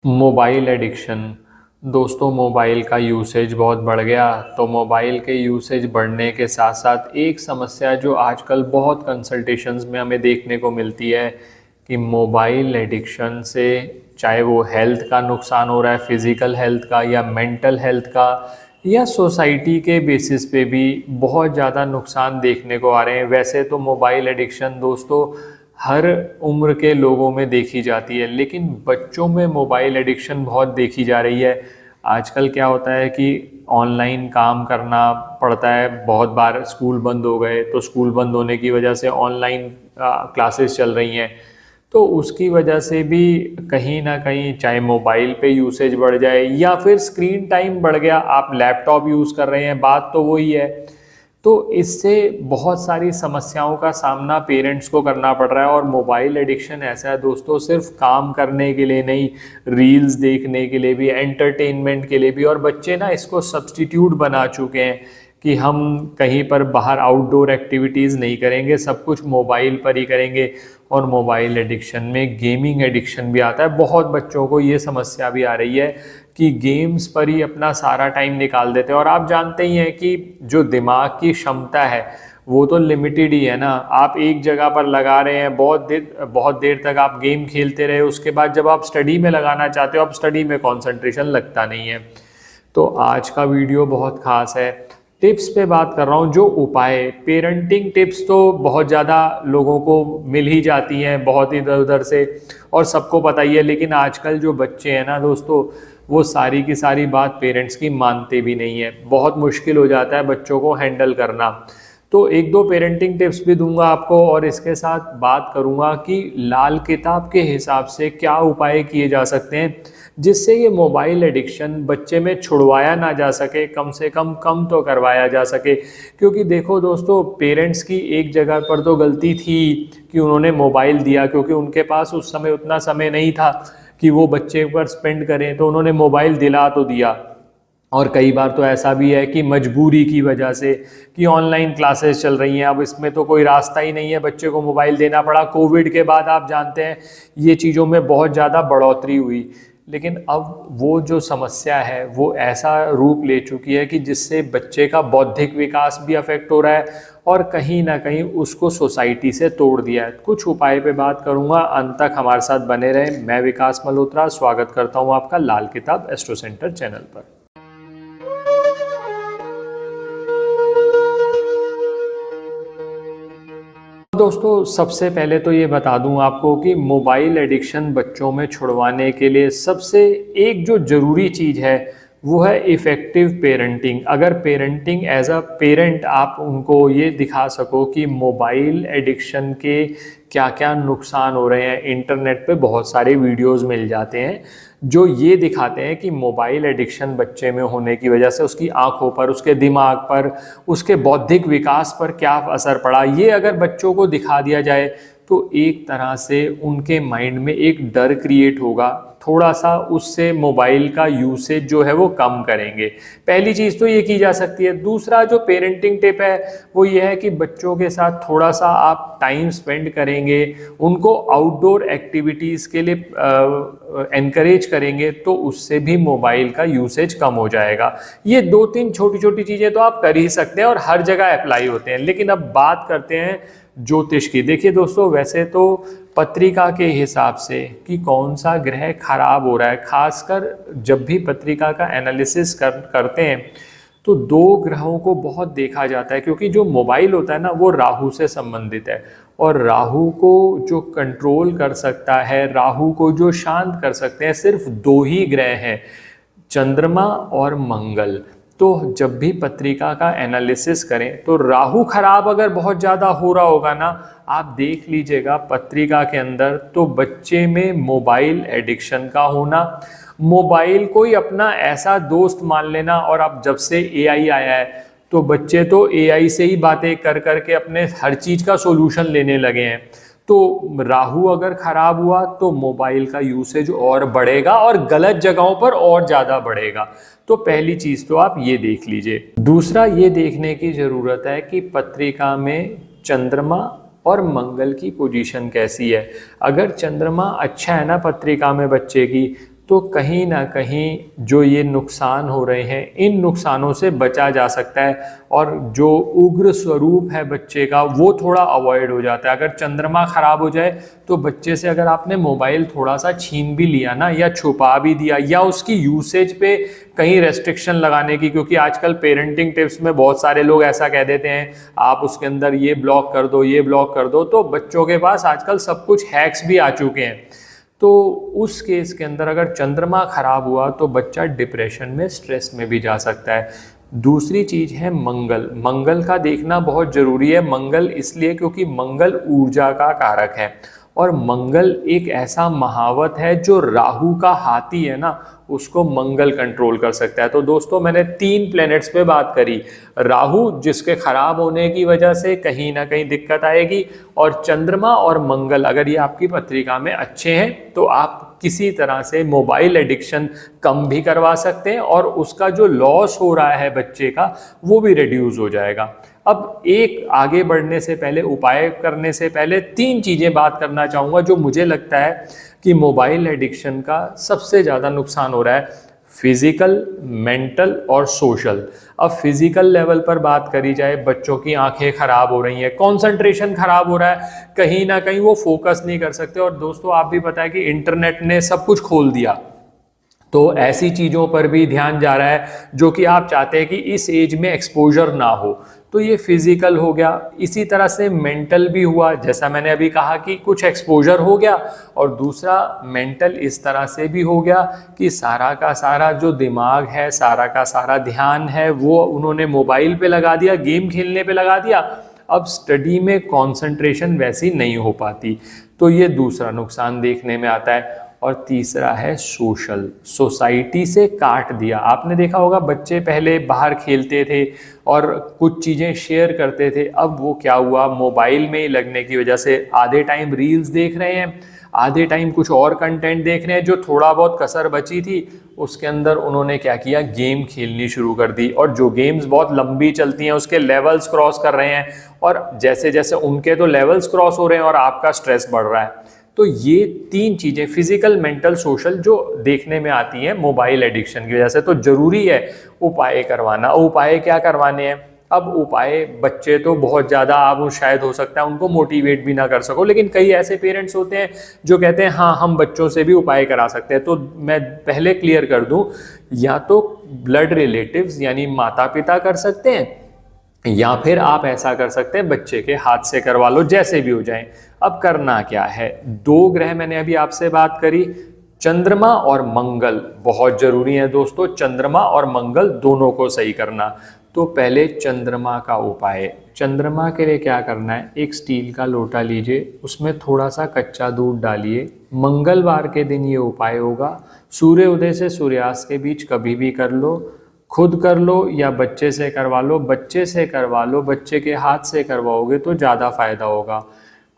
Mobile addiction. दोस्तों, mobile का usage बहुत बढ़ गया। तो मोबाइल के यूसेज बढ़ने के साथ साथ एक समस्या जो आजकल बहुत कंसल्टेशंस में हमें देखने को मिलती है कि मोबाइल एडिक्शन से चाहे वो हेल्थ का नुकसान हो रहा है, फिज़िकल हेल्थ का या मेंटल हेल्थ का या सोसाइटी के बेसिस पे भी बहुत ज़्यादा नुकसान देखने को आ रहे हैं। वैसे तो मोबाइल एडिक्शन दोस्तों हर उम्र के लोगों में देखी जाती है, लेकिन बच्चों में मोबाइल एडिक्शन बहुत देखी जा रही है। आजकल क्या होता है कि ऑनलाइन काम करना पड़ता है, बहुत बार स्कूल बंद हो गए तो स्कूल बंद होने की वजह से ऑनलाइन क्लासेस चल रही हैं, तो उसकी वजह से भी कहीं ना कहीं चाहे मोबाइल पे यूसेज बढ़ जाए या फिर स्क्रीन टाइम बढ़ गया, आप लैपटॉप यूज़ कर रहे हैं, बात तो वही है। तो इससे बहुत सारी समस्याओं का सामना पेरेंट्स को करना पड़ रहा है। और मोबाइल एडिक्शन ऐसा है दोस्तों, सिर्फ काम करने के लिए नहीं, रील्स देखने के लिए भी, एंटरटेनमेंट के लिए भी। और बच्चे ना इसको सब्स्टिट्यूट बना चुके हैं कि हम कहीं पर बाहर आउटडोर एक्टिविटीज़ नहीं करेंगे, सब कुछ मोबाइल पर ही करेंगे। और मोबाइल एडिक्शन में गेमिंग एडिक्शन भी आता है। बहुत बच्चों को ये समस्या भी आ रही है कि गेम्स पर ही अपना सारा टाइम निकाल देते हैं। और आप जानते ही हैं कि जो दिमाग की क्षमता है वो तो लिमिटेड ही है ना। आप एक जगह पर लगा रहे हैं, बहुत देर तक आप गेम खेलते रहे, उसके बाद जब आप स्टडी में लगाना चाहते हो, आप स्टडी में कंसंट्रेशन लगता नहीं है। तो आज का वीडियो बहुत खास है। टिप्स पे बात कर रहा हूँ, जो उपाय, पेरेंटिंग टिप्स तो बहुत ज़्यादा लोगों को मिल ही जाती हैं बहुत इधर उधर से और सबको पता ही है। लेकिन आजकल जो बच्चे हैं ना दोस्तों, वो सारी की सारी बात पेरेंट्स की मानते भी नहीं है। बहुत मुश्किल हो जाता है बच्चों को हैंडल करना। तो एक दो पेरेंटिंग टिप्स भी दूंगा आपको और इसके साथ बात करूंगा कि लाल किताब के हिसाब से क्या उपाय किए जा सकते हैं जिससे ये मोबाइल एडिक्शन बच्चे में छुड़वाया ना जा सके, कम से कम तो करवाया जा सके। क्योंकि देखो दोस्तों, पेरेंट्स की एक जगह पर तो गलती थी कि उन्होंने मोबाइल दिया, क्योंकि उनके पास उस समय उतना समय नहीं था कि वो बच्चे पर स्पेंड करें, तो उन्होंने मोबाइल दिला तो दिया। और कई बार तो ऐसा भी है कि मजबूरी की वजह से कि ऑनलाइन क्लासेस चल रही हैं, अब इसमें तो कोई रास्ता ही नहीं है, बच्चे को मोबाइल देना पड़ा। कोविड के बाद आप जानते हैं ये चीज़ों में बहुत ज़्यादा बढ़ोतरी हुई। लेकिन अब वो जो समस्या है वो ऐसा रूप ले चुकी है कि जिससे बच्चे का बौद्धिक विकास भी अफेक्ट हो रहा है और कहीं ना कहीं उसको सोसाइटी से तोड़ दिया है। कुछ उपाय पे बात करूंगा, अंत तक हमारे साथ बने रहें। मैं विकास मल्होत्रा स्वागत करता हूं आपका लाल किताब एस्ट्रो सेंटर चैनल पर। दोस्तों, सबसे पहले तो ये बता दूं आपको कि मोबाइल एडिक्शन बच्चों में छुड़वाने के लिए सबसे एक जो ज़रूरी चीज़ है वो है इफ़ेक्टिव पेरेंटिंग। अगर पेरेंटिंग एज अ पेरेंट आप उनको ये दिखा सको कि मोबाइल एडिक्शन के क्या क्या नुकसान हो रहे हैं। इंटरनेट पे बहुत सारे वीडियोस मिल जाते हैं जो ये दिखाते हैं कि मोबाइल एडिक्शन बच्चे में होने की वजह से उसकी आंखों पर, उसके दिमाग पर, उसके बौद्धिक विकास पर क्या असर पड़ा। ये अगर बच्चों को दिखा दिया जाए तो एक तरह से उनके माइंड में एक डर क्रिएट होगा, थोड़ा सा उससे मोबाइल का यूसेज जो है वो कम करेंगे। पहली चीज़ तो ये की जा सकती है। दूसरा जो पेरेंटिंग टिप है वो ये है कि बच्चों के साथ थोड़ा सा आप टाइम स्पेंड करेंगे, उनको आउटडोर एक्टिविटीज़ के लिए एनकरेज करेंगे तो उससे भी मोबाइल का यूसेज कम हो जाएगा। ये दो तीन छोटी छोटी चीज़ें तो आप कर ही सकते हैं और हर जगह अप्लाई होते हैं। लेकिन अब बात करते हैं ज्योतिष की। देखिए दोस्तों, वैसे तो पत्रिका के हिसाब से कि कौन सा ग्रह खराब हो रहा है, खासकर जब भी पत्रिका का एनालिसिस करते हैं तो दो ग्रहों को बहुत देखा जाता है। क्योंकि जो मोबाइल होता है ना वो राहु से संबंधित है और राहु को जो कंट्रोल कर सकता है, राहु को जो शांत कर सकते हैं, सिर्फ दो ही ग्रह हैं, चंद्रमा और मंगल। तो जब भी पत्रिका का एनालिसिस करें तो राहु खराब अगर बहुत ज़्यादा हो रहा होगा ना, आप देख लीजिएगा पत्रिका के अंदर, तो बच्चे में मोबाइल एडिक्शन का होना, मोबाइल को ही अपना ऐसा दोस्त मान लेना। और अब जब से एआई आया है तो बच्चे तो एआई से ही बातें कर करके अपने हर चीज़ का सोल्यूशन लेने लगे हैं। तो राहु अगर खराब हुआ तो मोबाइल का यूसेज और बढ़ेगा और गलत जगहों पर और ज़्यादा बढ़ेगा। तो पहली चीज़ तो आप ये देख लीजिए। दूसरा ये देखने की ज़रूरत है कि पत्रिका में चंद्रमा और मंगल की पोजीशन कैसी है। अगर चंद्रमा अच्छा है ना पत्रिका में बच्चे की, तो कहीं ना कहीं जो ये नुकसान हो रहे हैं, इन नुकसानों से बचा जा सकता है और जो उग्र स्वरूप है बच्चे का वो थोड़ा अवॉइड हो जाता है। अगर चंद्रमा खराब हो जाए तो बच्चे से अगर आपने मोबाइल थोड़ा सा छीन भी लिया ना, या छुपा भी दिया, या उसकी यूसेज पे कहीं रेस्ट्रिक्शन लगाने की, क्योंकि आजकल पेरेंटिंग टिप्स में बहुत सारे लोग ऐसा कह देते हैं आप उसके अंदर ये ब्लॉक कर दो, ये ब्लॉक कर दो, तो बच्चों के पास आजकल सब कुछ हैक्स भी आ चुके हैं। तो उस केस के अंदर अगर चंद्रमा खराब हुआ तो बच्चा डिप्रेशन में, स्ट्रेस में भी जा सकता है। दूसरी चीज है मंगल। मंगल का देखना बहुत जरूरी है। मंगल इसलिए क्योंकि मंगल ऊर्जा का कारक है और मंगल एक ऐसा महावत है जो राहु का हाथी है ना, उसको मंगल कंट्रोल कर सकता है। तो दोस्तों मैंने 3 प्लैनेट्स पे बात करी। राहु जिसके खराब होने की वजह से कहीं ना कहीं दिक्कत आएगी, और चंद्रमा और मंगल अगर ये आपकी पत्रिका में अच्छे हैं तो आप किसी तरह से मोबाइल एडिक्शन कम भी करवा सकते हैं और उसका जो लॉस हो रहा है बच्चे का वो भी रिड्यूस हो जाएगा। अब एक आगे बढ़ने से पहले, उपाय करने से पहले 3 चीज़ें बात करना चाहूँगा जो मुझे लगता है कि मोबाइल एडिक्शन का सबसे ज़्यादा नुकसान हो रहा है। फिजिकल, मेंटल और सोशल। अब फिजिकल लेवल पर बात करी जाए, बच्चों की आंखें खराब हो रही हैं, कंसंट्रेशन खराब हो रहा है, कहीं ना कहीं वो फोकस नहीं कर सकते। और दोस्तों आप भी पता है कि इंटरनेट ने सब कुछ खोल दिया, तो ऐसी चीज़ों पर भी ध्यान जा रहा है जो कि आप चाहते हैं कि इस एज में एक्सपोजर ना हो। तो ये फिजिकल हो गया। इसी तरह से मेंटल भी हुआ, जैसा मैंने अभी कहा कि कुछ एक्सपोजर हो गया, और दूसरा मेंटल इस तरह से भी हो गया कि सारा का सारा जो दिमाग है, सारा का सारा ध्यान है वो उन्होंने मोबाइल पे लगा दिया, गेम खेलने पे लगा दिया। अब स्टडी में कंसंट्रेशन वैसी नहीं हो पाती। तो ये दूसरा नुकसान देखने में आता है। और तीसरा है सोशल। सोसाइटी से काट दिया। आपने देखा होगा बच्चे पहले बाहर खेलते थे और कुछ चीज़ें शेयर करते थे, अब वो क्या हुआ, मोबाइल में ही लगने की वजह से आधे टाइम रील्स देख रहे हैं, आधे टाइम कुछ और कंटेंट देख रहे हैं। जो थोड़ा बहुत कसर बची थी उसके अंदर उन्होंने क्या किया, गेम खेलनी शुरू कर दी, और जो गेम्स बहुत लंबी चलती हैं उसके लेवल्स क्रॉस कर रहे हैं, और जैसे जैसे उनके तो लेवल्स क्रॉस हो रहे हैं और आपका स्ट्रेस बढ़ रहा है। तो ये 3 चीज़ें, फिजिकल, मेंटल, सोशल, जो देखने में आती हैं मोबाइल एडिक्शन की वजह से, तो ज़रूरी है उपाय करवाना। उपाय क्या करवाने हैं? अब उपाय, बच्चे तो बहुत ज़्यादा, आप शायद हो सकता है उनको मोटिवेट भी ना कर सको, लेकिन कई ऐसे पेरेंट्स होते हैं जो कहते हैं हाँ हम बच्चों से भी उपाय करा सकते हैं। तो मैं पहले क्लियर कर दूं, या तो ब्लड रिलेटिव्स यानी माता पिता कर सकते हैं, या फिर आप ऐसा कर सकते हैं बच्चे के हाथ से करवा लो, जैसे भी हो जाए। अब करना क्या है? 2 ग्रह मैंने अभी आपसे बात करी, चंद्रमा और मंगल बहुत जरूरी है दोस्तों। चंद्रमा और मंगल दोनों को सही करना। तो पहले चंद्रमा का उपाय। चंद्रमा के लिए क्या करना है, एक स्टील का लोटा लीजिए, उसमें थोड़ा सा कच्चा दूध डालिए। मंगलवार के दिन ये उपाय होगा। सूर्य उदय से सूर्यास्त के बीच कभी भी कर लो, खुद कर लो या बच्चे से करवा लो। बच्चे से करवा लो, बच्चे के हाथ से करवाओगे तो ज़्यादा फायदा होगा।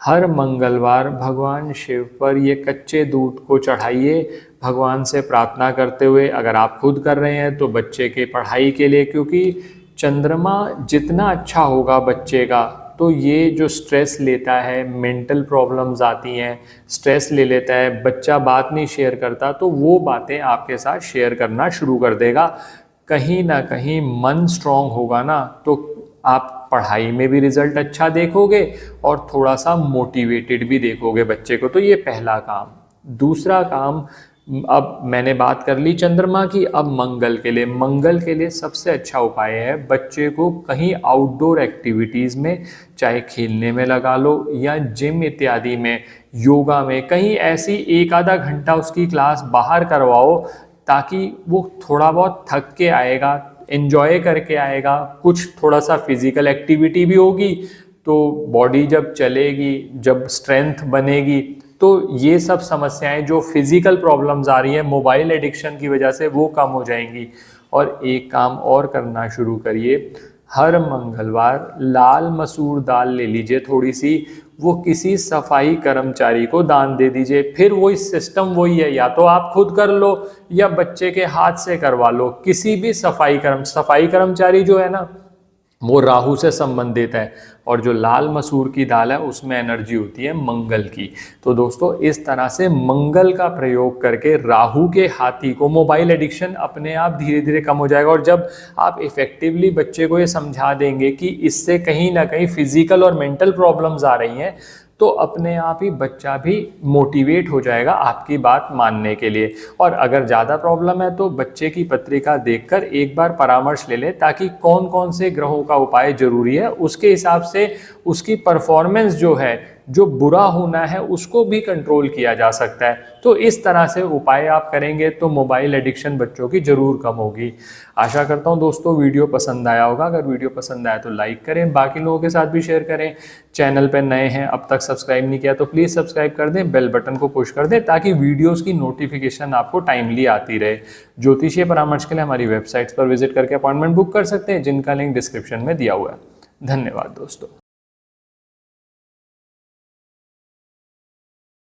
हर मंगलवार भगवान शिव पर ये कच्चे दूध को चढ़ाइए, भगवान से प्रार्थना करते हुए। अगर आप खुद कर रहे हैं तो बच्चे के पढ़ाई के लिए, क्योंकि चंद्रमा जितना अच्छा होगा बच्चे का, तो ये जो स्ट्रेस लेता है, मेंटल प्रॉब्लम्स आती हैं, स्ट्रेस ले लेता है, बच्चा बात नहीं शेयर करता, तो वो बातें आपके साथ शेयर करना शुरू कर देगा। कहीं ना कहीं मन स्ट्रांग होगा ना, तो आप पढ़ाई में भी रिजल्ट अच्छा देखोगे और थोड़ा सा मोटिवेटेड भी देखोगे बच्चे को। तो ये पहला काम। दूसरा काम, अब मैंने बात कर ली चंद्रमा की, अब मंगल के लिए। मंगल के लिए सबसे अच्छा उपाय है बच्चे को कहीं आउटडोर एक्टिविटीज़ में, चाहे खेलने में लगा लो या जिम इत्यादि में, योगा में, कहीं ऐसी 1 आधा घंटा उसकी क्लास बाहर करवाओ, ताकि वो थोड़ा बहुत थक के आएगा, एंजॉय करके आएगा, कुछ थोड़ा सा फिजिकल एक्टिविटी भी होगी, तो बॉडी जब चलेगी, जब स्ट्रेंथ बनेगी, तो ये सब समस्याएं जो फिजिकल प्रॉब्लम्स आ रही हैं मोबाइल एडिक्शन की वजह से, वो कम हो जाएंगी। और एक काम और करना शुरू करिए, हर मंगलवार लाल मसूर दाल ले लीजिए थोड़ी सी, वो किसी सफाई कर्मचारी को दान दे दीजिए। फिर वही सिस्टम वही है, या तो आप खुद कर लो या बच्चे के हाथ से करवा लो। किसी भी सफाई कर्मचारी जो है ना, वो राहु से संबंधित है, और जो लाल मसूर की दाल है उसमें एनर्जी होती है मंगल की। तो दोस्तों इस तरह से मंगल का प्रयोग करके राहु के हाथी को मोबाइल एडिक्शन अपने आप धीरे धीरे कम हो जाएगा। और जब आप इफेक्टिवली बच्चे को ये समझा देंगे कि इससे कहीं ना कहीं फिजिकल और मेंटल प्रॉब्लम्स आ रही हैं, तो अपने आप ही बच्चा भी मोटिवेट हो जाएगा आपकी बात मानने के लिए। और अगर ज़्यादा प्रॉब्लम है तो बच्चे की पत्रिका देखकर एक बार परामर्श ले लें, ताकि कौन कौन से ग्रहों का उपाय जरूरी है उसके हिसाब से उसकी परफॉर्मेंस जो है, जो बुरा होना है, उसको भी कंट्रोल किया जा सकता है। तो इस तरह से उपाय आप करेंगे तो मोबाइल एडिक्शन बच्चों की ज़रूर कम होगी। आशा करता हूँ दोस्तों वीडियो पसंद आया होगा। अगर वीडियो पसंद आया तो लाइक करें, बाकी लोगों के साथ भी शेयर करें। चैनल पर नए हैं, अब तक सब्सक्राइब नहीं किया तो प्लीज़ सब्सक्राइब कर दें, बेल बटन को पुश कर दें, ताकि वीडियोज़ की नोटिफिकेशन आपको टाइमली आती रहे। ज्योतिषीय परामर्श के लिए हमारी वेबसाइट्स पर विजिट करके अपॉइंटमेंट बुक कर सकते हैं, जिनका लिंक डिस्क्रिप्शन में दिया हुआ है। धन्यवाद दोस्तों।